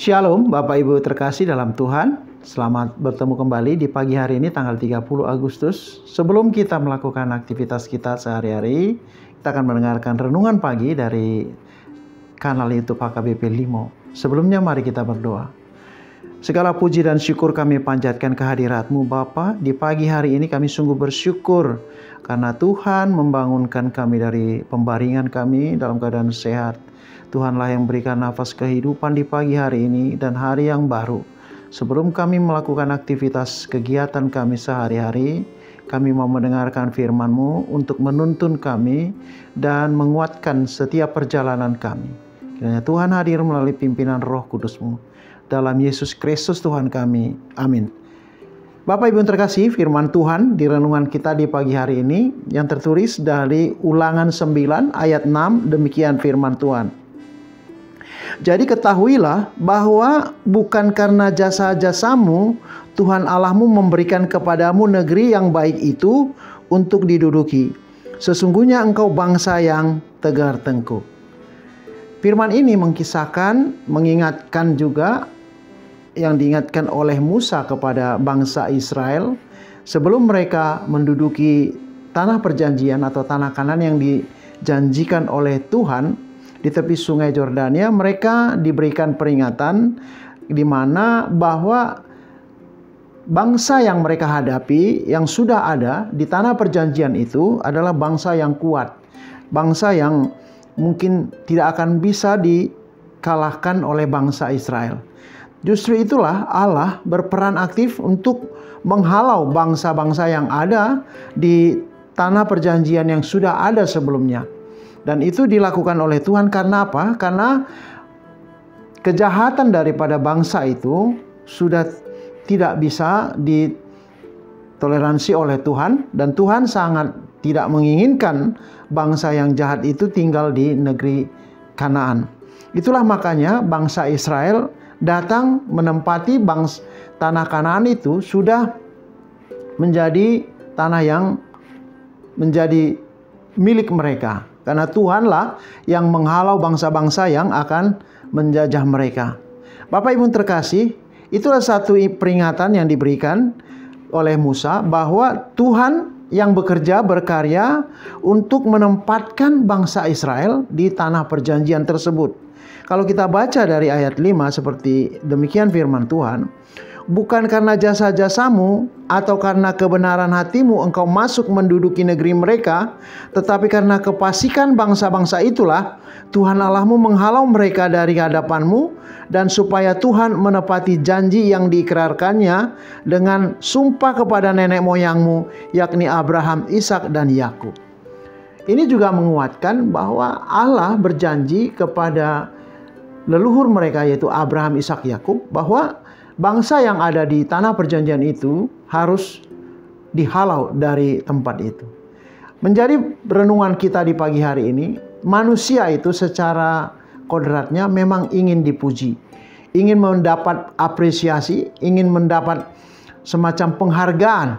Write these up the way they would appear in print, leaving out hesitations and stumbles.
Shalom Bapak Ibu terkasih dalam Tuhan. Selamat bertemu kembali di pagi hari ini tanggal 30 Agustus. Sebelum kita melakukan aktivitas kita sehari-hari, kita akan mendengarkan renungan pagi dari kanal YouTube HKBP Limo. Sebelumnya mari kita berdoa. Segala puji dan syukur kami panjatkan kehadirat-Mu Bapa. Di pagi hari ini kami sungguh bersyukur karena Tuhan membangunkan kami dari pembaringan kami dalam keadaan sehat. Tuhanlah yang berikan nafas kehidupan di pagi hari ini dan hari yang baru. Sebelum kami melakukan aktivitas kegiatan kami sehari-hari, kami mau mendengarkan firman-Mu untuk menuntun kami dan menguatkan setiap perjalanan kami. Kiranya Tuhan hadir melalui pimpinan Roh Kudus-Mu. Dalam Yesus Kristus Tuhan kami. Amin. Bapak Ibu yang terkasih, firman Tuhan di renungan kita di pagi hari ini yang tertulis dari Ulangan 9 ayat 6, demikian firman Tuhan. Jadi ketahuilah bahwa bukan karena jasa-jasamu Tuhan Allahmu memberikan kepadamu negeri yang baik itu untuk diduduki. Sesungguhnya engkau bangsa yang tegar tengkuk. Firman ini mengingatkan juga yang diingatkan oleh Musa kepada bangsa Israel sebelum mereka menduduki tanah perjanjian atau tanah Kanaan yang dijanjikan oleh Tuhan. Di tepi sungai Yordania mereka diberikan peringatan di mana bahwa bangsa yang mereka hadapi yang sudah ada di tanah perjanjian itu adalah bangsa yang kuat. Bangsa yang mungkin tidak akan bisa dikalahkan oleh bangsa Israel. Justru itulah Allah berperan aktif untuk menghalau bangsa-bangsa yang ada di tanah perjanjian yang sudah ada sebelumnya. Dan itu dilakukan oleh Tuhan karena apa? Karena kejahatan daripada bangsa itu sudah tidak bisa ditoleransi oleh Tuhan. Dan Tuhan sangat tidak menginginkan bangsa yang jahat itu tinggal di negeri Kanaan. Itulah makanya bangsa Israel datang menempati tanah Kanaan itu sudah menjadi tanah yang menjadi milik mereka. Karena Tuhanlah yang menghalau bangsa-bangsa yang akan menjajah mereka. Bapak Ibu terkasih, itulah satu peringatan yang diberikan oleh Musa bahwa Tuhan yang berkarya untuk menempatkan bangsa Israel di tanah perjanjian tersebut. Kalau kita baca dari ayat 5 seperti demikian firman Tuhan. Bukan karena jasa-jasamu atau karena kebenaran hatimu engkau masuk menduduki negeri mereka, tetapi karena kefasikan bangsa-bangsa itulah Tuhan Allahmu menghalau mereka dari hadapanmu, dan supaya Tuhan menepati janji yang diikrarkannya dengan sumpah kepada nenek moyangmu, yakni Abraham, Ishak, dan Yakub. Ini juga menguatkan bahwa Allah berjanji kepada leluhur mereka yaitu Abraham, Ishak, Yakub bahwa bangsa yang ada di tanah perjanjian itu harus dihalau dari tempat itu. Menjadi renungan kita di pagi hari ini, manusia itu secara kodratnya memang ingin dipuji, ingin mendapat apresiasi, ingin mendapat semacam penghargaan.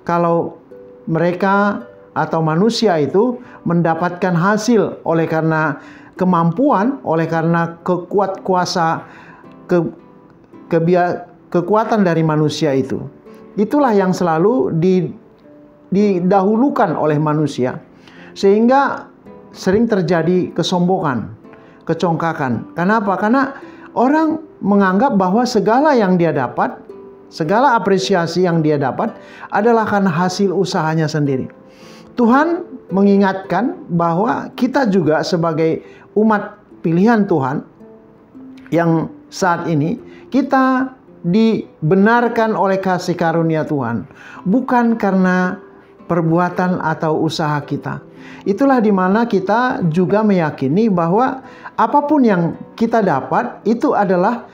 Kalau mereka atau manusia itu mendapatkan hasil oleh karena kemampuan, oleh karena kekuatan dari manusia itu. Itulah yang selalu didahulukan oleh manusia. Sehingga sering terjadi kesombongan, kecongkakan. Kenapa? Karena orang menganggap bahwa segala yang dia dapat, segala apresiasi yang dia dapat adalah karena hasil usahanya sendiri. Tuhan mengingatkan bahwa kita juga sebagai umat pilihan Tuhan yang saat ini kita dibenarkan oleh kasih karunia Tuhan, bukan karena perbuatan atau usaha kita. Itulah dimana kita juga meyakini bahwa apapun yang kita dapat itu adalah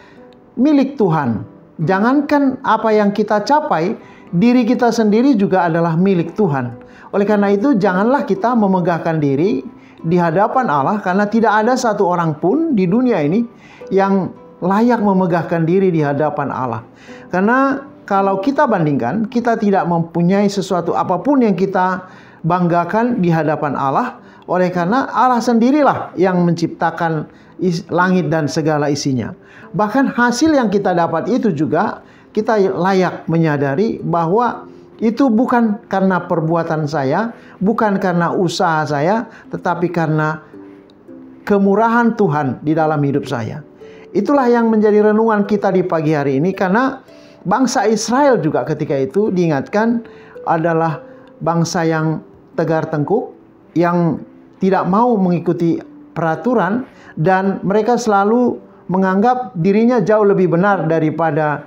milik Tuhan. Jangankan apa yang kita capai, diri kita sendiri juga adalah milik Tuhan. Oleh karena itu janganlah kita memegahkan diri di hadapan Allah, karena tidak ada satu orang pun di dunia ini yang layak memegahkan diri di hadapan Allah. Karena kalau kita bandingkan, kita tidak mempunyai sesuatu apapun yang kita banggakan di hadapan Allah, oleh karena Allah sendirilah yang menciptakan langit dan segala isinya. Bahkan hasil yang kita dapat itu juga kita layak menyadari bahwa itu bukan karena perbuatan saya, bukan karena usaha saya, tetapi karena kemurahan Tuhan di dalam hidup saya. Itulah yang menjadi renungan kita di pagi hari ini, karena bangsa Israel juga ketika itu diingatkan adalah bangsa yang tegar tengkuk, yang tidak mau mengikuti peraturan, dan mereka selalu menganggap dirinya jauh lebih benar daripada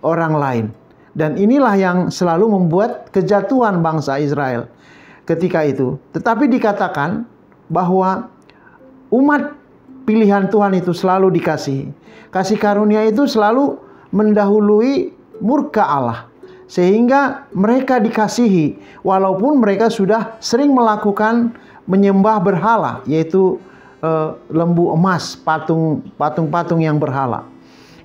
orang lain. Dan inilah yang selalu membuat kejatuhan bangsa Israel ketika itu. Tetapi dikatakan bahwa umat pilihan Tuhan itu selalu dikasihi. Kasih karunia itu selalu mendahului murka Allah, sehingga mereka dikasihi walaupun mereka sudah sering melakukan menyembah berhala, yaitu lembu emas, patung-patung yang berhala.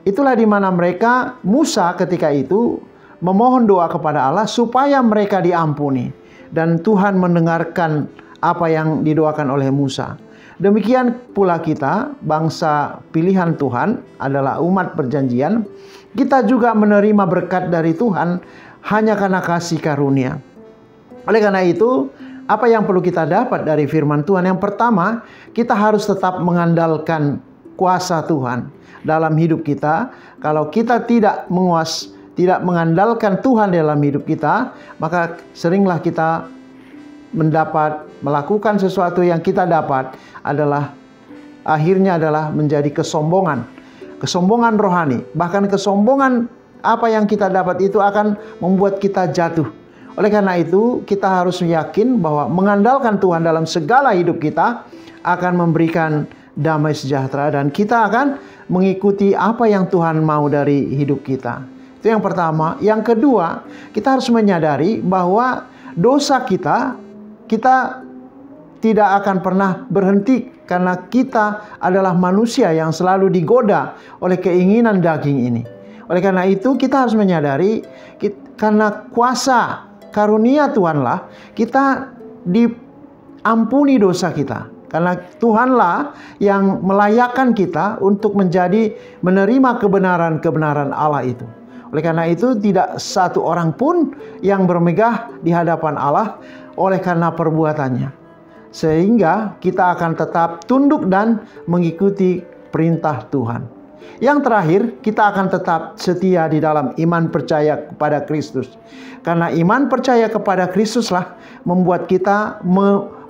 Itulah di mana mereka, Musa ketika itu memohon doa kepada Allah supaya mereka diampuni, dan Tuhan mendengarkan apa yang didoakan oleh Musa. Demikian pula kita, bangsa pilihan Tuhan, adalah umat perjanjian. Kita juga menerima berkat dari Tuhan hanya karena kasih karunia. Oleh karena itu, apa yang perlu kita dapat dari firman Tuhan? Yang pertama, kita harus tetap mengandalkan kuasa Tuhan dalam hidup kita. Kalau kita tidak mengandalkan Tuhan dalam hidup kita, maka seringlah kita melakukan sesuatu yang kita dapat akhirnya adalah menjadi kesombongan rohani. Bahkan kesombongan apa yang kita dapat itu akan membuat kita jatuh. Oleh karena itu, kita harus yakin bahwa mengandalkan Tuhan dalam segala hidup kita akan memberikan damai sejahtera, dan kita akan mengikuti apa yang Tuhan mau dari hidup kita. Itu yang pertama. Yang kedua, kita harus menyadari bahwa dosa kita tidak akan pernah berhenti, karena kita adalah manusia yang selalu digoda oleh keinginan daging ini. Oleh karena itu, kita harus menyadari karena kuasa karunia Tuhanlah kita diampuni dosa kita. Karena Tuhanlah yang melayakkan kita untuk menerima kebenaran Allah itu. Oleh karena itu, tidak satu orang pun yang bermegah di hadapan Allah oleh karena perbuatannya. Sehingga kita akan tetap tunduk dan mengikuti perintah Tuhan. Yang terakhir, kita akan tetap setia di dalam iman percaya kepada Kristus. Karena iman percaya kepada Kristuslah membuat kita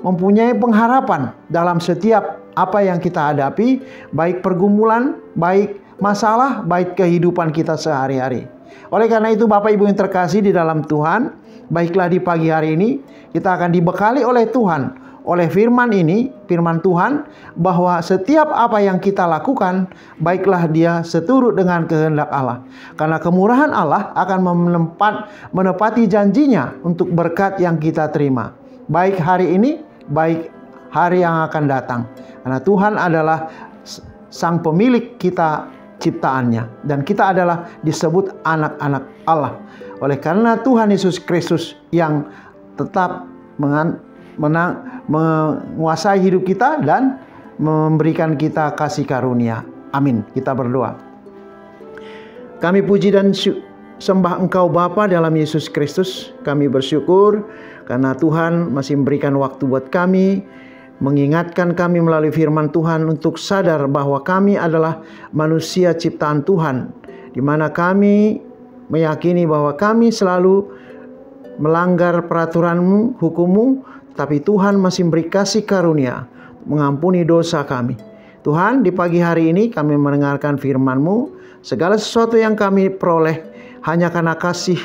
mempunyai pengharapan dalam setiap apa yang kita hadapi, baik pergumulan, baik masalah, baik kehidupan kita sehari-hari. Oleh karena itu, Bapak Ibu yang terkasih di dalam Tuhan, baiklah di pagi hari ini kita akan dibekali oleh Tuhan, oleh firman Tuhan, bahwa setiap apa yang kita lakukan, baiklah dia seturut dengan kehendak Allah. Karena kemurahan Allah akan menepati janjinya untuk berkat yang kita terima, baik hari ini, baik hari yang akan datang. Karena Tuhan adalah sang pemilik kita, ciptaannya, dan kita adalah disebut anak-anak Allah. Oleh karena Tuhan Yesus Kristus yang tetap menguasai hidup kita dan memberikan kita kasih karunia. Amin. Kita berdoa. Kami puji dan sembah Engkau Bapa dalam Yesus Kristus. Kami bersyukur karena Tuhan masih memberikan waktu buat kami, mengingatkan kami melalui firman Tuhan untuk sadar bahwa kami adalah manusia ciptaan Tuhan, di mana kami meyakini bahwa kami selalu melanggar peraturan-Mu, hukum-Mu, tapi Tuhan masih memberi kasih karunia, mengampuni dosa kami. Tuhan, di pagi hari ini kami mendengarkan firman-Mu. Segala sesuatu yang kami peroleh hanya karena kasih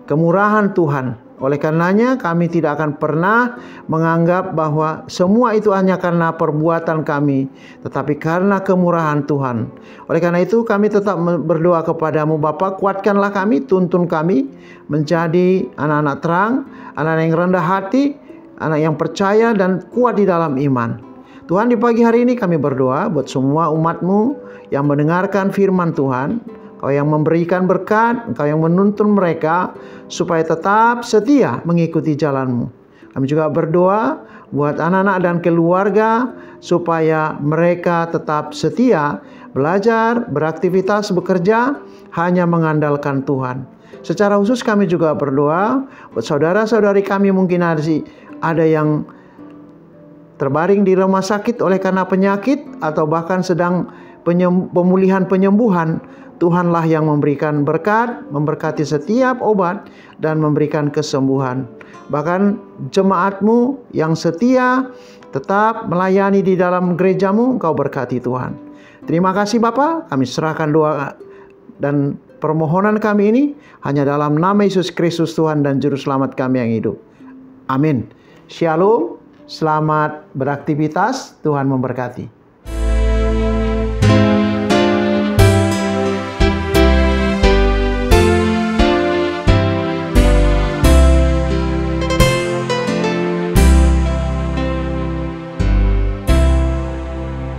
kemurahan Tuhan. Oleh karenanya kami tidak akan pernah menganggap bahwa semua itu hanya karena perbuatan kami, tetapi karena kemurahan Tuhan. Oleh karena itu kami tetap berdoa kepada-Mu Bapa, kuatkanlah kami, tuntun kami menjadi anak-anak terang, anak yang rendah hati, anak yang percaya dan kuat di dalam iman. Tuhan, di pagi hari ini kami berdoa buat semua umat-Mu yang mendengarkan firman Tuhan. Engkau yang memberikan berkat, Engkau yang menuntun mereka supaya tetap setia mengikuti jalan-Mu. Kami juga berdoa buat anak-anak dan keluarga supaya mereka tetap setia, belajar, beraktivitas, bekerja, hanya mengandalkan Tuhan. Secara khusus kami juga berdoa buat saudara-saudari kami, mungkin ada yang terbaring di rumah sakit oleh karena penyakit atau bahkan sedang pemulihan penyembuhan. Tuhanlah yang memberikan berkat, memberkati setiap obat dan memberikan kesembuhan. Bahkan jemaatmu yang setia tetap melayani di dalam gerejamu, Engkau berkati Tuhan. Terima kasih Bapa, kami serahkan doa dan permohonan kami ini hanya dalam nama Yesus Kristus Tuhan dan Juru Selamat kami yang hidup. Amin. Shalom, selamat beraktivitas, Tuhan memberkati.